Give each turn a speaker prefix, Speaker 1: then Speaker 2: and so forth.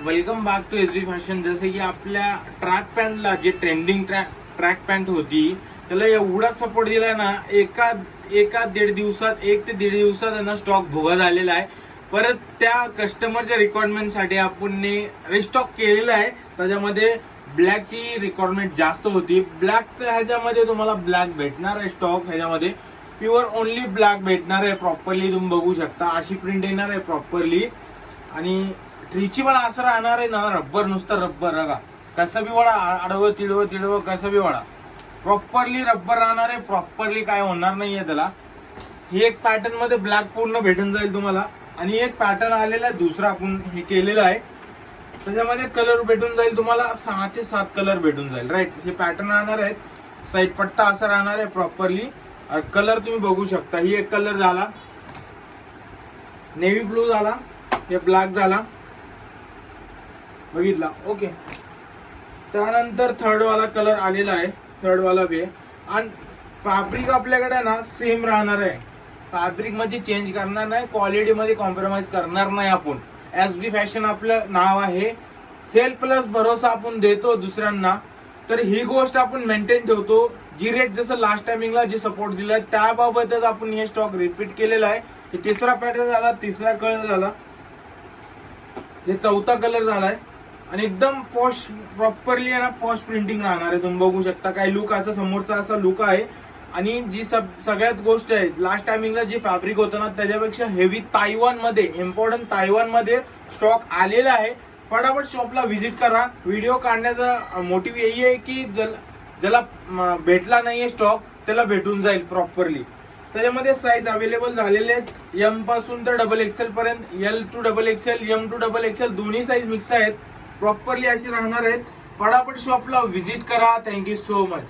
Speaker 1: Welcome back to SB fashion. जसे की आपल्या ट्रॅक पॅन्टला जे ट्रेंडिंग ट्रॅक पॅन्ट होती त्याला एवढा सपोर्ट दिलाय ना, एक ते दीड दिवसात यांना स्टॉक भोगा झालेला आहे. परत त्या कस्टमरच्या रिक्वायरमेंटसाठी आपण रिस्टॉक केलेला आहे. त्याच्यामध्ये ब्लॅकची रिक्वायरमेंट जास्त होती. ब्लॅकच्या ह्याच्यामध्ये तुम्हाला ब्लॅक भेटणार आहे. स्टॉक ह्याच्यामध्ये प्युअर ओनली ब्लॅक भेटणार आहे. प्रॉपरली तुम्ही बघू शकता, अशी प्रिंट येणार आहे प्रॉपरली. आणि ट्रीची मला असं राहणार आहे ना, रब्बर, नुसतं रब्बर. बघा कसं बी वडा, आडवं तिडवं कसं बी वडा, प्रॉपरली रब्बर राहणार आहे. प्रॉपरली काय होणार नाहीये त्याला. ही एक पॅटर्न मध्ये ब्लॅक पूर्ण भेटून जाईल तुम्हाला. आणि एक पॅटर्न आलेला आहे दुसरा, आपण हे केलेलं आहे, त्याच्यामध्ये कलर भेटून जाईल तुम्हाला. 6 ते 7 कलर भेटून जाईल. राईट, हे पॅटर्न राहणार आहेत. साईड पट्टा असा राहणार आहे प्रॉपरली. कलर तुम्ही बघू शकता. ही एक कलर झाला, नेव्ही ब्लू झाला, हे ब्लॅक झाला, बघितला. ओके, त्यानंतर थर्ड वाला कलर आलेला आहे. थर्ड वाला बी. आणि फॅब्रिक आपल्याकडे ना सेम राहणार आहे. फॅब्रिक मध्ये चेंज करणार नाही, क्वालिटी मध्ये कॉम्प्रोमाइज करणार नाही आपण. एसबी फॅशन आपलं नाव आहे. सेल प्लस भरोसा आपण देतो दुसऱ्यांना, तर ही गोष्ट आपण मेंटेन ठेवतो. जी रेट जसं लास्ट टायमिंगला जे सपोर्ट दिलाय त्याबाबतच आपण हे स्टॉक रिपीट केलेला आहे. हे तिसरा पॅटर्न झाला, तिसरा कलर झाला, हे चौथा कलर झालाय. आणि एकदम पॉश, प्रॉपरली आहे ना, पॉश प्रिंटिंग राहणार आहे. तुम्ही बघू शकता काय लुक, असा समोरचा असा लुक आहे. आणि जी सगळ्यात गोष्ट आहे, लास्ट टायमिंगला जे फॅब्रिक होतं ना त्याच्यापेक्षा हेवी तायवान मध्ये, इम्पॉर्टंट तायवान मध्ये स्टॉक आलेला आहे. फटाफट शॉपला व्हिजिट करा. व्हिडिओ काढण्याचा मोटिव्ह यही आहे की ज्याला भेटला नाहीये स्टॉक त्याला भेटून जाईल प्रॉपरली. त्याच्यामध्ये साईज अवेलेबल झालेले आहेत, एम पासून तर XXL पर्यंत. L to XXL, M to XXL दोन्ही साईज मिक्स आहेत. प्रॉपरली अशी राहणार आहेत. फटाफट शॉपला व्हिजिट करा. Thank you so much.